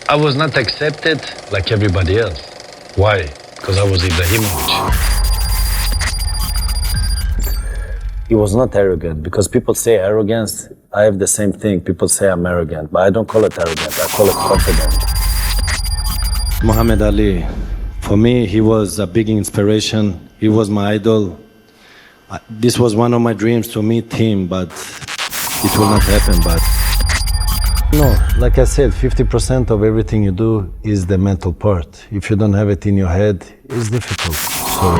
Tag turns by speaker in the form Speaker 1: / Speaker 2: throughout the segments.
Speaker 1: I was not accepted like everybody else. Why? Because I was Ibrahimović. He was not arrogant, because people say arrogance. I have the same thing. People say I'm arrogant, but I don't call it arrogant. I call it confident.
Speaker 2: Muhammad Ali, for me, he was a big inspiration. He was my idol. This was one of my dreams to meet him, but it will not happen. But no, like I said, 50% of everything you do is the mental part. If you don't have it in your head, it's difficult. So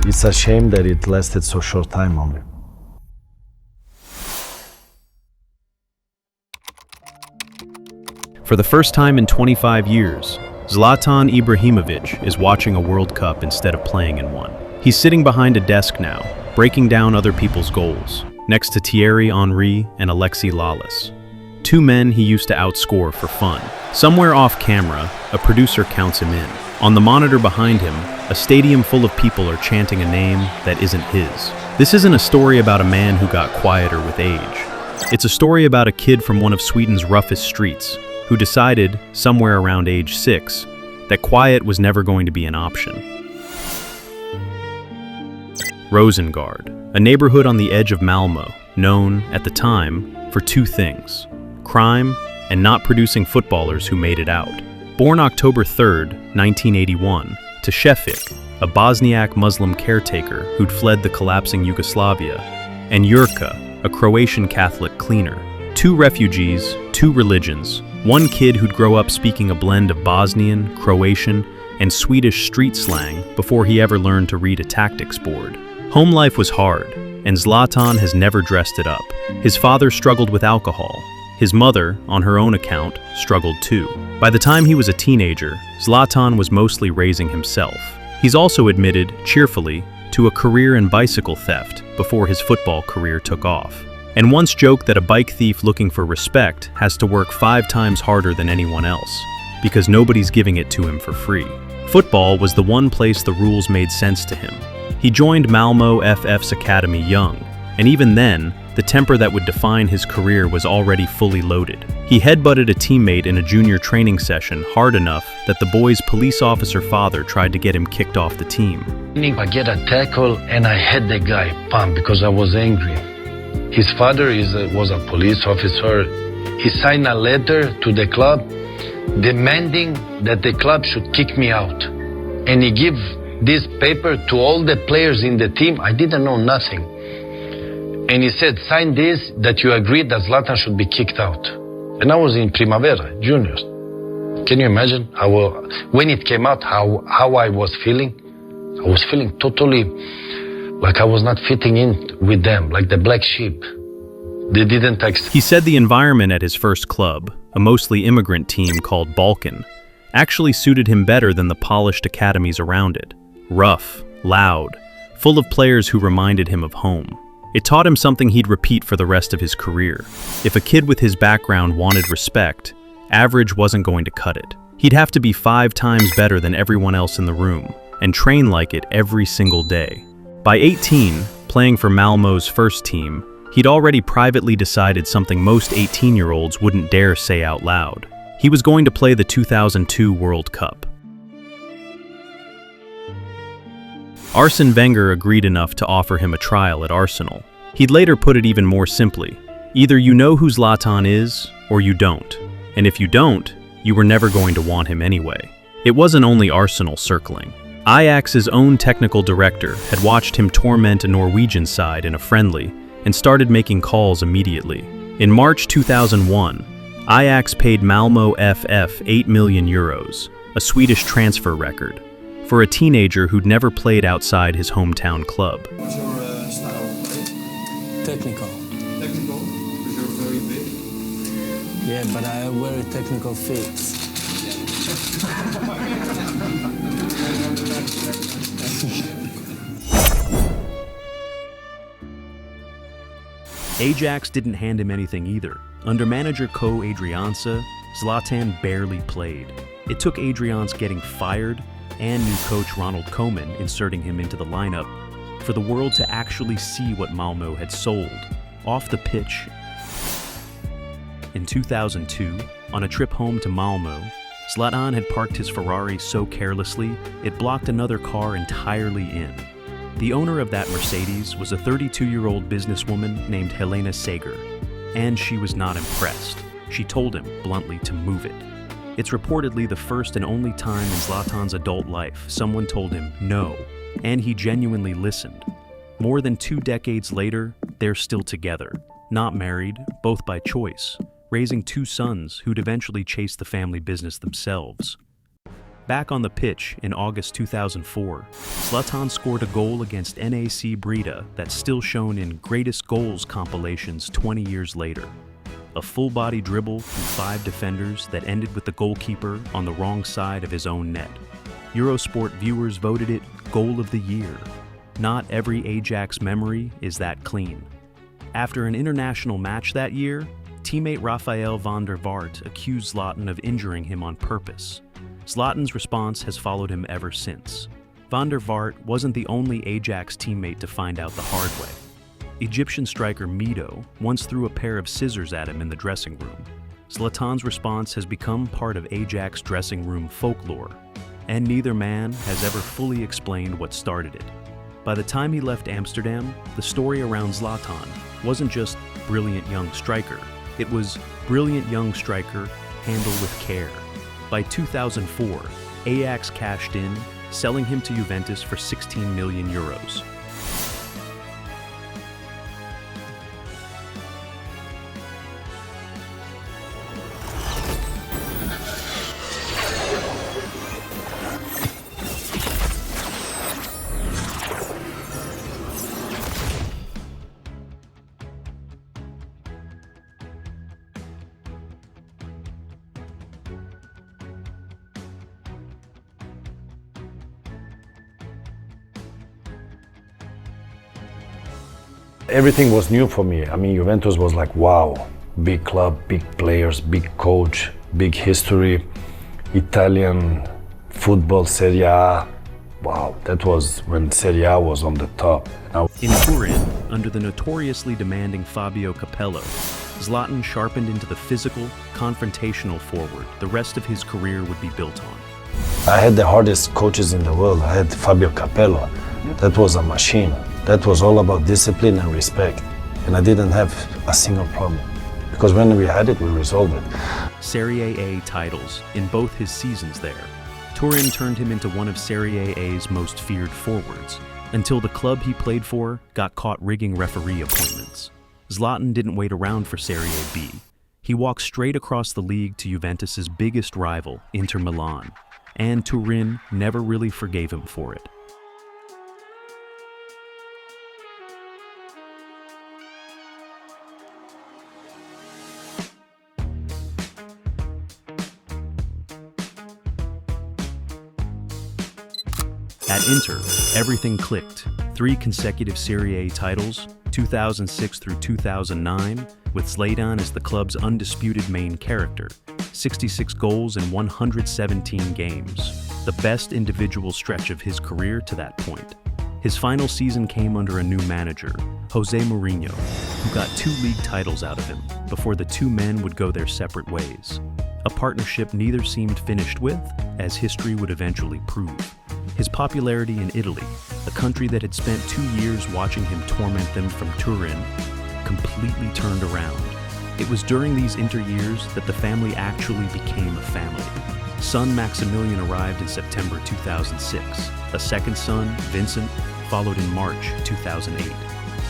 Speaker 2: it's a shame that it lasted so short time only.
Speaker 3: For the first time in 25 years, Zlatan Ibrahimović is watching a World Cup instead of playing in one. He's sitting behind a desk now, breaking down other people's goals, next to Thierry Henry and Alexis Lalas, two men he used to outscore for fun. Somewhere off camera, a producer counts him in. On the monitor behind him, a stadium full of people are chanting a name that isn't his. This isn't a story about a man who got quieter with age. It's a story about a kid from one of Sweden's roughest streets who decided, somewhere around age 6, that quiet was never going to be an option. Rosengård, a neighborhood on the edge of Malmö, known, at the time, for two things: crime and not producing footballers who made it out. Born October 3rd, 1981, to Šefik, a Bosniak Muslim caretaker who'd fled the collapsing Yugoslavia, and Jurka, a Croatian Catholic cleaner. Two refugees, two religions, one kid who'd grow up speaking a blend of Bosnian, Croatian, and Swedish street slang before he ever learned to read a tactics board. Home life was hard, and Zlatan has never dressed it up. His father struggled with alcohol. His mother, on her own account, struggled too. By the time he was a teenager, Zlatan was mostly raising himself. He's also admitted, cheerfully, to a career in bicycle theft before his football career took off, and once joked that a bike thief looking for respect has to work 5 times harder than anyone else, because nobody's giving it to him for free. Football was the one place the rules made sense to him. He joined Malmö FF's academy young, and even then, the temper that would define his career was already fully loaded. He headbutted a teammate in a junior training session hard enough that the boy's police officer father tried to get him kicked off the team.
Speaker 1: I get a tackle and I hit the guy, bam, because I was angry. His father was a police officer. He signed a letter to the club demanding that the club should kick me out. And he gave this paper to all the players in the team. I didn't know nothing. And he said, sign this, that you agree that Zlatan should be kicked out. And I was in Primavera, juniors. Can you imagine when it came out, how I was feeling? I was feeling totally like I was not fitting in with them, like the black sheep. They didn't accept.
Speaker 3: He said the environment at his first club, a mostly immigrant team called Balkan, actually suited him better than the polished academies around it. Rough, loud, full of players who reminded him of home. It taught him something he'd repeat for the rest of his career. If a kid with his background wanted respect, average wasn't going to cut it. He'd have to be 5 times better than everyone else in the room, and train like it every single day. By 18, playing for Malmö's first team, he'd already privately decided something most 18-year-olds wouldn't dare say out loud. He was going to play the 2002 World Cup. Arsene Wenger agreed enough to offer him a trial at Arsenal. He'd later put it even more simply: either you know who Zlatan is, or you don't. And if you don't, you were never going to want him anyway. It wasn't only Arsenal circling. Ajax's own technical director had watched him torment a Norwegian side in a friendly and started making calls immediately. In March 2001, Ajax paid Malmö FF 8 million euros, a Swedish transfer record, for a teenager who'd never played outside his hometown club.
Speaker 4: What's your style of play?
Speaker 5: Technical.
Speaker 4: Technical? Because you're very big?
Speaker 5: Yeah, but I have very technical feet.
Speaker 3: Ajax didn't hand him anything either. Under manager Co Adrianza, Zlatan barely played. It took Adrianza getting fired and new coach Ronald Koeman inserting him into the lineup for the world to actually see what Malmö had sold, off the pitch In 2002, on a trip home to Malmö, Zlatan had parked his Ferrari so carelessly it blocked another car entirely in. The owner of that Mercedes was a 32-year-old businesswoman named Helena Sager, and she was not impressed. She told him bluntly to move it. It's reportedly the first and only time in Zlatan's adult life someone told him no, and he genuinely listened. More than 2 decades later, they're still together, not married, both by choice, raising 2 sons who'd eventually chase the family business themselves. Back on the pitch in August 2004, Zlatan scored a goal against AC Breda that's still shown in Greatest Goals compilations 20 years later. A full-body dribble through 5 defenders that ended with the goalkeeper on the wrong side of his own net. Eurosport viewers voted it Goal of the Year. Not every Ajax memory is that clean. After an international match that year, teammate Rafael van der Vaart accused Zlatan of injuring him on purpose. Zlatan's response has followed him ever since. Van der Vaart wasn't the only Ajax teammate to find out the hard way. Egyptian striker Mido once threw a pair of scissors at him in the dressing room. Zlatan's response has become part of Ajax dressing room folklore, and neither man has ever fully explained what started it. By the time he left Amsterdam, the story around Zlatan wasn't just brilliant young striker, it was brilliant young striker, handle with care. By 2004, Ajax cashed in, selling him to Juventus for 16 million euros.
Speaker 1: Everything was new for me. I mean, Juventus was like, wow, big club, big players, big coach, big history, Italian football, Serie A. Wow, that was when Serie A was on the top.
Speaker 3: In Turin, under the notoriously demanding Fabio Capello, Zlatan sharpened into the physical, confrontational forward the rest of his career would be built on.
Speaker 1: I had the hardest coaches in the world. I had Fabio Capello. That was a machine. That was all about discipline and respect. And I didn't have a single problem. Because when we had it, we resolved it.
Speaker 3: Serie A titles in both his seasons there. Turin turned him into one of Serie A's most feared forwards, until the club he played for got caught rigging referee appointments. Zlatan didn't wait around for Serie B. He walked straight across the league to Juventus's biggest rival, Inter Milan. And Turin never really forgave him for it. At Inter, everything clicked. 3 consecutive Serie A titles, 2006 through 2009, with Zlatan as the club's undisputed main character. 66 goals in 117 games, the best individual stretch of his career to that point. His final season came under a new manager, Jose Mourinho, who got 2 league titles out of him before the 2 men would go their separate ways. A partnership neither seemed finished with, as history would eventually prove. His popularity in Italy, a country that had spent 2 years watching him torment them from Turin, completely turned around. It was during these Inter years that the family actually became a family. Son Maximilian arrived in September 2006. A second son, Vincent, followed in March 2008.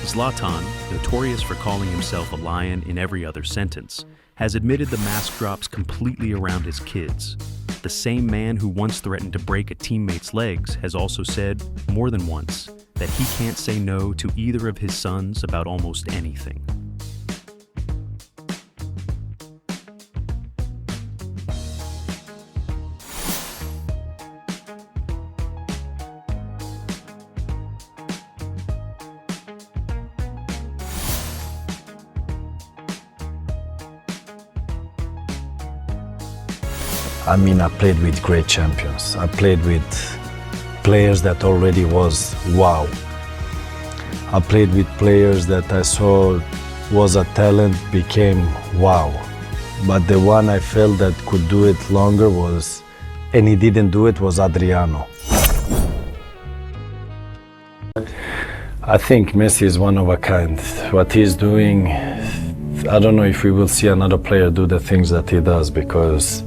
Speaker 3: Zlatan, notorious for calling himself a lion in every other sentence, has admitted the mask drops completely around his kids. The same man who once threatened to break a teammate's legs has also said, more than once, that he can't say no to either of his sons about almost anything.
Speaker 1: I mean, I played with great champions. I played with players that already was wow. I played with players that I saw was a talent, became wow.
Speaker 2: but the one I felt that could do it longer was, and he didn't do it, was Adriano. I think Messi is one of a kind. What he's doing, I don't know if we will see another player do the things that he does, because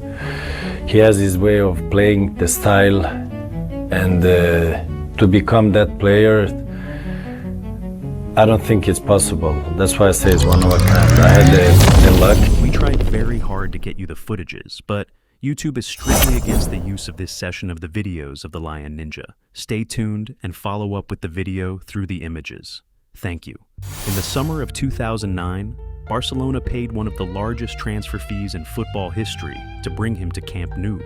Speaker 2: he has his way of playing the style, and to become that player, I don't think it's possible. That's why I say it's one of a kind. I had the luck.
Speaker 3: We tried very hard to get you the footages, but YouTube is strictly against the use of this session of the videos of the Lion Ninja. Stay tuned and follow up with the video through the images. Thank you. In the summer of 2009, Barcelona paid one of the largest transfer fees in football history to bring him to Camp Nou,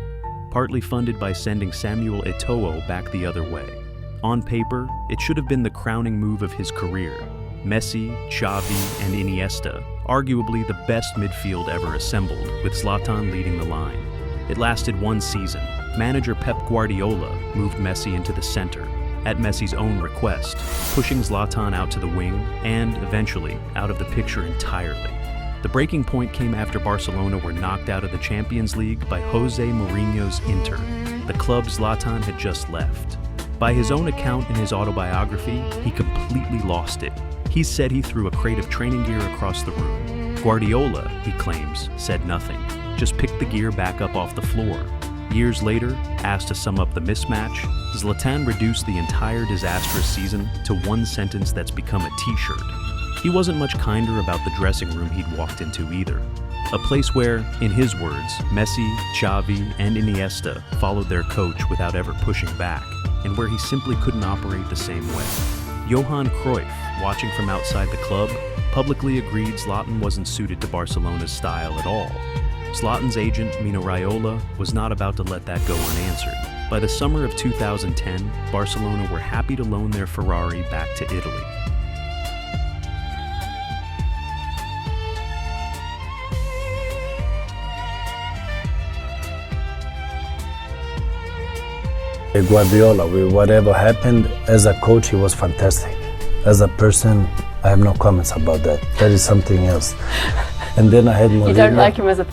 Speaker 3: partly funded by sending Samuel Eto'o back the other way. On paper, it should have been the crowning move of his career. Messi, Xavi, and Iniesta, arguably the best midfield ever assembled, with Zlatan leading the line. It lasted one season. Manager Pep Guardiola moved Messi into the center, at Messi's own request, pushing Zlatan out to the wing and, eventually, out of the picture entirely. The breaking point came after Barcelona were knocked out of the Champions League by Jose Mourinho's Inter, the club Zlatan had just left. By his own account in his autobiography, he completely lost it. He said he threw a crate of training gear across the room. Guardiola, he claims, said nothing, just picked the gear back up off the floor. Years later, asked to sum up the mismatch, Zlatan reduced the entire disastrous season to one sentence that's become a t-shirt. He wasn't much kinder about the dressing room he'd walked into either. A place where, in his words, Messi, Xavi, and Iniesta followed their coach without ever pushing back, and where he simply couldn't operate the same way. Johan Cruyff, watching from outside the club, publicly agreed Zlatan wasn't suited to Barcelona's style at all. Zlatan's agent, Mino Raiola, was not about to let that go unanswered. By the summer of 2010, Barcelona were happy to loan their Ferrari back to Italy.
Speaker 2: Guardiola, whatever happened, as a coach, he was fantastic. As a person, I have no comments about that. That is something else. And then I had Mourinho.
Speaker 6: You don't like him as a...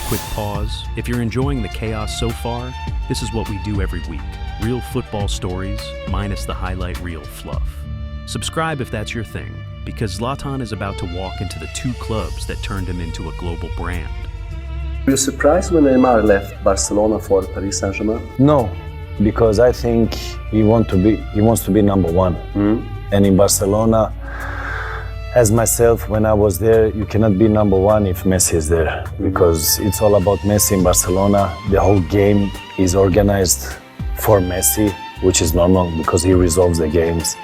Speaker 3: Quick pause. If you're enjoying the chaos so far, this is what we do every week. Real football stories, minus the highlight reel fluff. Subscribe if that's your thing, because Zlatan is about to walk into the two clubs that turned him into a global brand.
Speaker 7: Were you surprised when Neymar left Barcelona for Paris Saint-Germain?
Speaker 2: No, because I think he wants to be number one. And in Barcelona, as myself, when I was there, you cannot be number one if Messi is there, because it's all about Messi in Barcelona. The whole game is organized for Messi, which is normal because he resolves the games.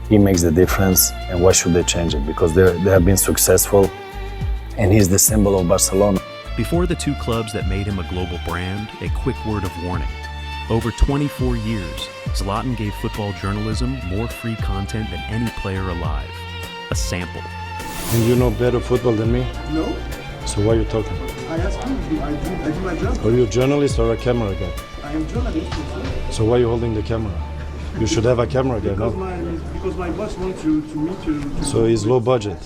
Speaker 2: He makes the difference, and why should they change it? Because they have been successful, and he's the symbol of Barcelona.
Speaker 3: Before the two clubs that made him a global brand, a quick word of warning. Over 24 years, Zlatan gave football journalism more free content than any player alive. A sample.
Speaker 2: And you know better football than me?
Speaker 4: No,
Speaker 2: So why are you talking?
Speaker 4: I asked you, I do my job.
Speaker 2: Are you a journalist or a camera guy?
Speaker 4: I am journalist also.
Speaker 2: So why are you holding the camera? You should have a camera guy, no?
Speaker 4: Because my boss wants to meet you.
Speaker 2: So he's low budget.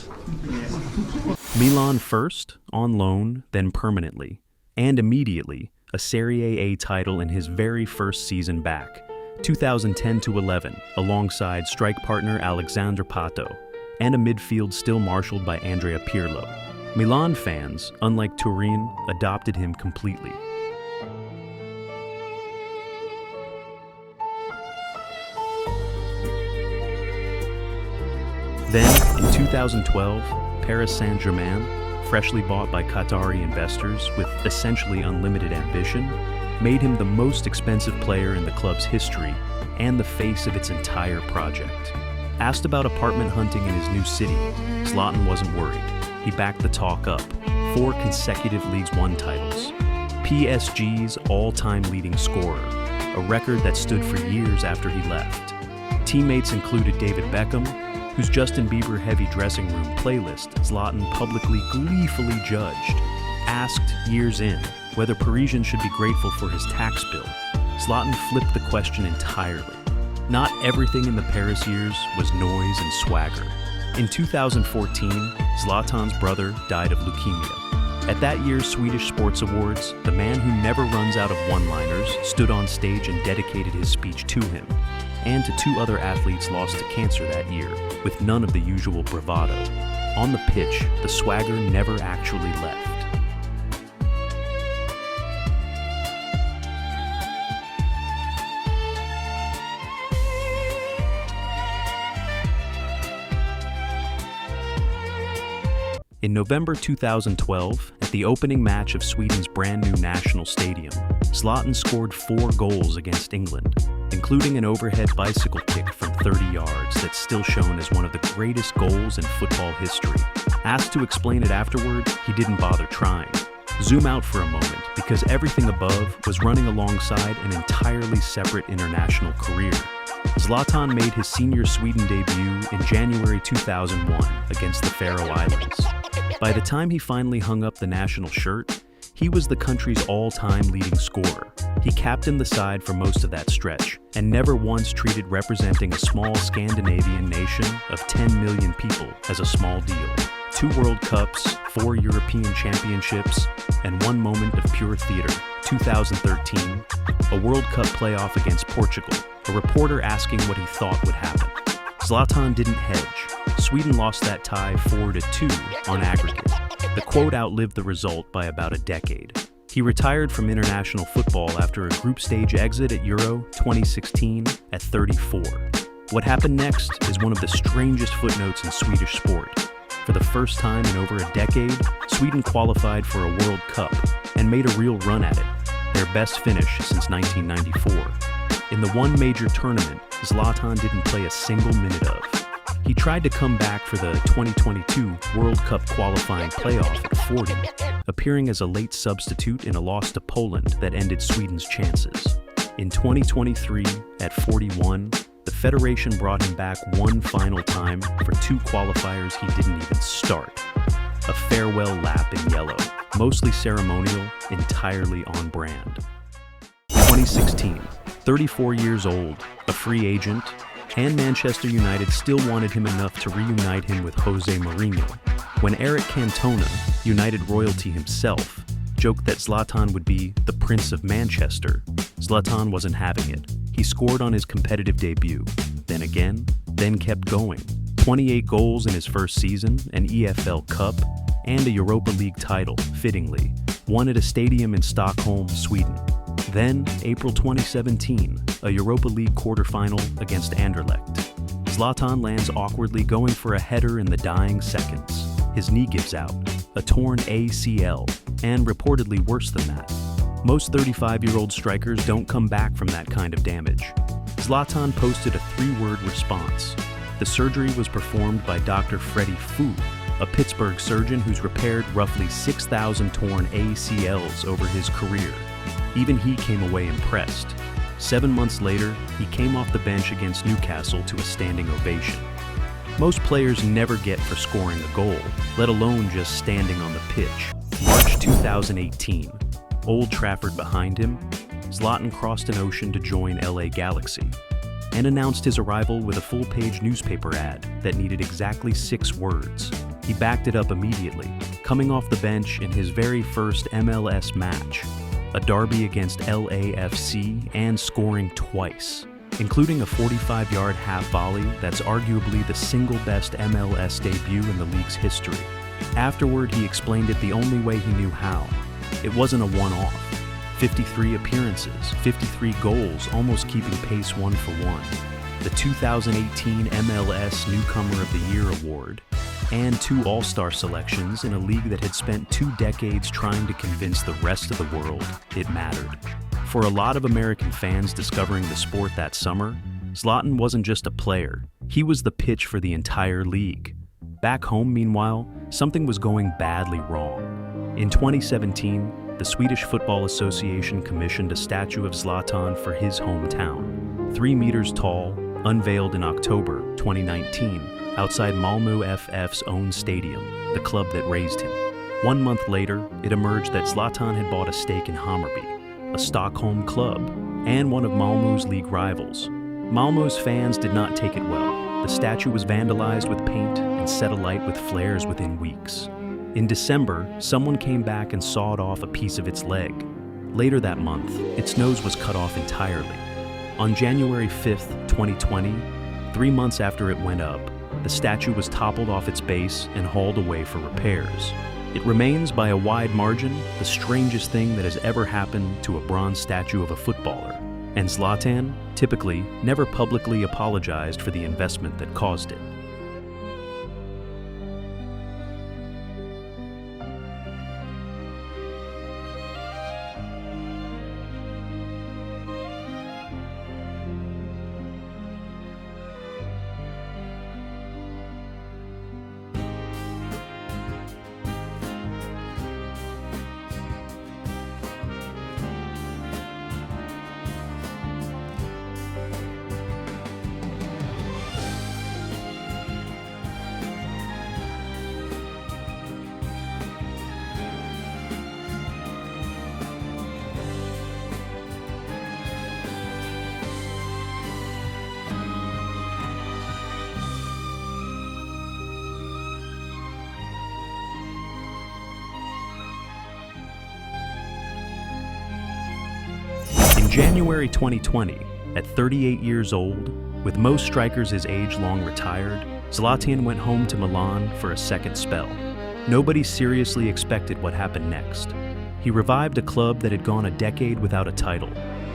Speaker 3: Milan first, on loan, then permanently, and immediately, a Serie A title in his very first season back, 2010-11, alongside strike partner Alexandre Pato, and a midfield still marshaled by Andrea Pirlo. Milan fans, unlike Turin, adopted him completely. Then, in 2012, Paris Saint-Germain, freshly bought by Qatari investors with essentially unlimited ambition, made him the most expensive player in the club's history and the face of its entire project. Asked about apartment hunting in his new city, Zlatan wasn't worried. He backed the talk up. 4 consecutive League One titles. PSG's all-time leading scorer, a record that stood for years after he left. Teammates included David Beckham, whose Justin Bieber heavy dressing room playlist Zlatan publicly gleefully judged. Asked years in whether Parisians should be grateful for his tax bill, Zlatan flipped the question entirely. Not everything in the Paris years was noise and swagger. In 2014, Zlatan's brother died of leukemia. At that year's Swedish Sports Awards, the man who never runs out of one-liners stood on stage and dedicated his speech to him, and to two other athletes lost to cancer that year, with none of the usual bravado. On the pitch, the swagger never actually left. In November 2012, at the opening match of Sweden's brand new national stadium, Zlatan scored 4 goals against England, including an overhead bicycle kick from 30 yards that's still shown as one of the greatest goals in football history. Asked to explain it afterward, he didn't bother trying. Zoom out for a moment, because everything above was running alongside an entirely separate international career. Zlatan made his senior Sweden debut in January 2001 against the Faroe Islands. By the time he finally hung up the national shirt, he was the country's all-time leading scorer. He captained the side for most of that stretch, and never once treated representing a small Scandinavian nation of 10 million people as a small deal. 2 World Cups, 4 European Championships, and 1 moment of pure theater. 2013, a World Cup playoff against Portugal, a reporter asking what he thought would happen. Zlatan didn't hedge. Sweden lost that tie 4-2 on aggregate. The quote outlived the result by about a decade. He retired from international football after a group stage exit at Euro 2016 at 34. What happened next is one of the strangest footnotes in Swedish sport. For the first time in over a decade, Sweden qualified for a World Cup and made a real run at it, their best finish since 1994. In the one major tournament, Zlatan didn't play a single minute of. He tried to come back for the 2022 World Cup qualifying playoff at 40, appearing as a late substitute in a loss to Poland that ended Sweden's chances. In 2023, at 41, the Federation brought him back one final time for 2 qualifiers he didn't even start. A farewell lap in yellow, mostly ceremonial, entirely on brand. 2016, 34 years old, a free agent, and Manchester United still wanted him enough to reunite him with Jose Mourinho. When Eric Cantona, United royalty himself, joked that Zlatan would be the Prince of Manchester, Zlatan wasn't having it. He scored on his competitive debut, then again, then kept going. 28 goals in his first season, an EFL Cup, and a Europa League title, fittingly, won at a stadium in Stockholm, Sweden. Then, April 2017, a Europa League quarterfinal against Anderlecht. Zlatan lands awkwardly going for a header in the dying seconds. His knee gives out, a torn ACL, and reportedly worse than that. Most 35-year-old strikers don't come back from that kind of damage. Zlatan posted a 3-word response. The surgery was performed by Dr. Freddie Fu, a Pittsburgh surgeon who's repaired roughly 6,000 torn ACLs over his career. Even he came away impressed. 7 months later, he came off the bench against Newcastle to a standing ovation. Most players never get for scoring a goal, let alone just standing on the pitch. March 2018, Old Trafford behind him, Zlatan crossed an ocean to join LA Galaxy and announced his arrival with a full-page newspaper ad that needed exactly 6 words. He backed it up immediately, coming off the bench in his very first MLS match, a derby against LAFC, and scoring twice, including a 45-yard half volley that's arguably the single best MLS debut in the league's history. Afterward, he explained it the only way he knew how. It wasn't a one-off. 53 appearances, 53 goals, almost keeping pace 1 for 1. The 2018 MLS Newcomer of the Year award, and 2 All-Star selections in a league that had spent 2 decades trying to convince the rest of the world it mattered. For a lot of American fans discovering the sport that summer, Zlatan wasn't just a player, he was the pitch for the entire league. Back home, meanwhile, something was going badly wrong. In 2017, the the Swedish Football Association commissioned a statue of Zlatan for his hometown, 3 meters tall, unveiled in October 2019 outside Malmö FF's own stadium, the club that raised him. 1 month later, it emerged that Zlatan had bought a stake in Hammarby, a Stockholm club, and one of Malmö's league rivals. Malmö's fans did not take it well. The statue was vandalized with paint and set alight with flares within weeks. In December, someone came back and sawed off a piece of its leg. Later that month, its nose was cut off entirely. On January 5th, 2020, 3 months after it went up, the statue was toppled off its base and hauled away for repairs. It remains by a wide margin the strangest thing that has ever happened to a bronze statue of a footballer. And Zlatan, typically, never publicly apologized for the investment that caused it. In January 2020, at 38 years old, with most strikers his age long retired, Zlatan went home to Milan for a second spell. Nobody seriously expected what happened next. He revived a club that had gone a decade without a title.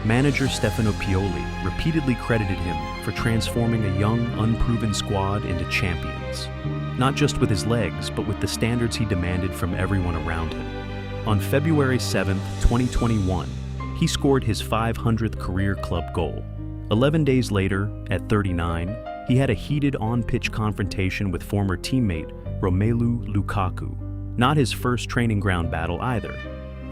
Speaker 3: Manager Stefano Pioli repeatedly credited him for transforming a young, unproven squad into champions. Not just with his legs, but with the standards he demanded from everyone around him. On February 7th, 2021, he scored his 500th career club goal. 11 days later, at 39, he had a heated on-pitch confrontation with former teammate Romelu Lukaku. Not his first training ground battle either.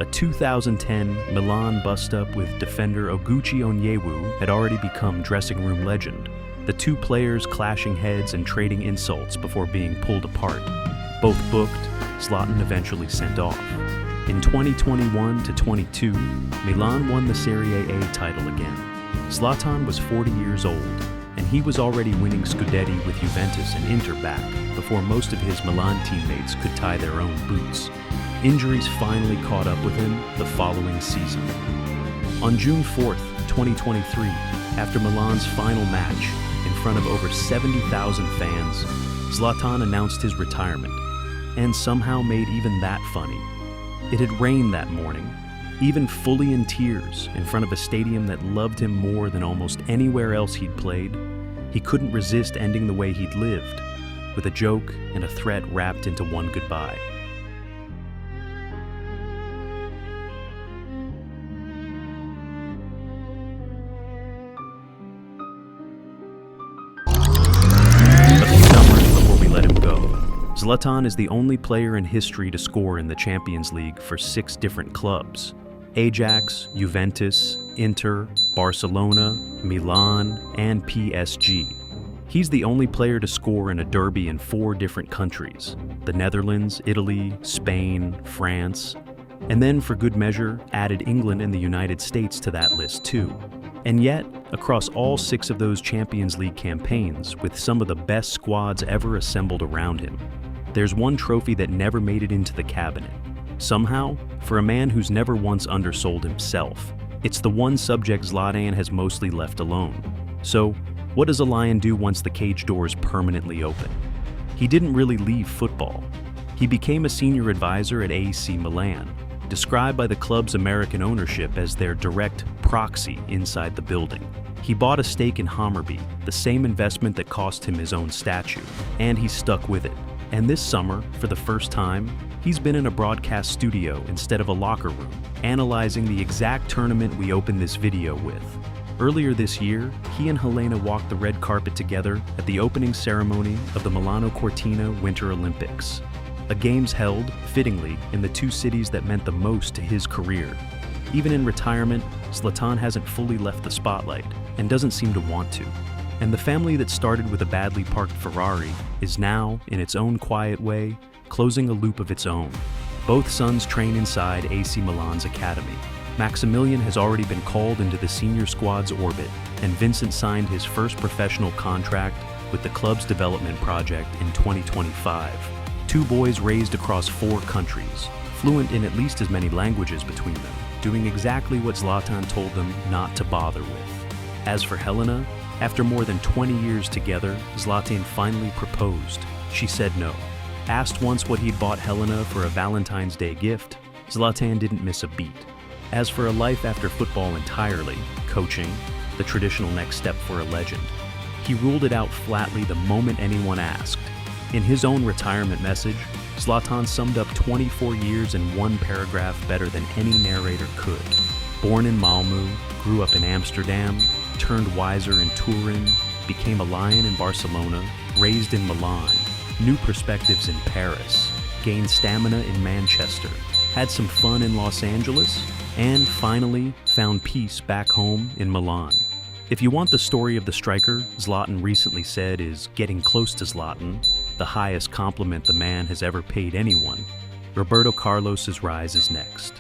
Speaker 3: A 2010 Milan bust-up with defender Oguchi Onyewu had already become dressing room legend, the two players clashing heads and trading insults before being pulled apart. Both booked, Zlatan eventually sent off. In 2021-22, Milan won the Serie A title again. Zlatan was 40 years old, and he was already winning Scudetti with Juventus and Inter back before most of his Milan teammates could tie their own boots. Injuries finally caught up with him the following season. On June 4th, 2023, after Milan's final match, in front of over 70,000 fans, Zlatan announced his retirement, and somehow made even that funny. It had rained that morning, even fully in tears, in front of a stadium that loved him more than almost anywhere else he'd played. He couldn't resist ending the way he'd lived, with a joke and a threat wrapped into one goodbye. A few numbers before we let him go. Zlatan is the only player in history to score in the Champions League for 6 different clubs: Ajax, Juventus, Inter, Barcelona, Milan, and PSG. He's the only player to score in a derby in 4 different countries: the Netherlands, Italy, Spain, France, and then for good measure added England and the United States to that list too. And yet, across all 6 of those Champions League campaigns, with some of the best squads ever assembled around him, there's one trophy that never made it into the cabinet. Somehow, for a man who's never once undersold himself, it's the one subject Zlatan has mostly left alone. So, what does a lion do once the cage doors permanently open? He didn't really leave football. He became a senior advisor at AC Milan, described by the club's American ownership as their direct proxy inside the building. He bought a stake in Hammarby, the same investment that cost him his own statue, and he stuck with it. And this summer, for the first time, he's been in a broadcast studio instead of a locker room, analyzing the exact tournament we opened this video with. Earlier this year, he and Helena walked the red carpet together at the opening ceremony of the Milano Cortina Winter Olympics. a games held, fittingly, in the two cities that meant the most to his career. Even in retirement, Zlatan hasn't fully left the spotlight and doesn't seem to want to. And the family that started with a badly parked Ferrari is now, in its own quiet way, closing a loop of its own. Both sons train inside AC Milan's academy. Maximilian has already been called into the senior squad's orbit, and Vincent signed his first professional contract with the club's development project in 2025. Two boys raised across 4 countries, fluent in at least as many languages between them, doing exactly what Zlatan told them not to bother with. As for Helena, after more than 20 years together, Zlatan finally proposed. She said no. Asked once what he'd bought Helena for a Valentine's Day gift, Zlatan didn't miss a beat. As for a life after football entirely, coaching, the traditional next step for a legend, he ruled it out flatly the moment anyone asked. In his own retirement message, Zlatan summed up 24 years in one paragraph better than any narrator could. Born in Malmö, grew up in Amsterdam, turned wiser in Turin, became a lion in Barcelona, raised in Milan, new perspectives in Paris, gained stamina in Manchester, had some fun in Los Angeles, and finally found peace back home in Milan. If you want the story of the striker Zlatan recently said is getting close to Zlatan, the highest compliment the man has ever paid anyone, Roberto Carlos's rise is next.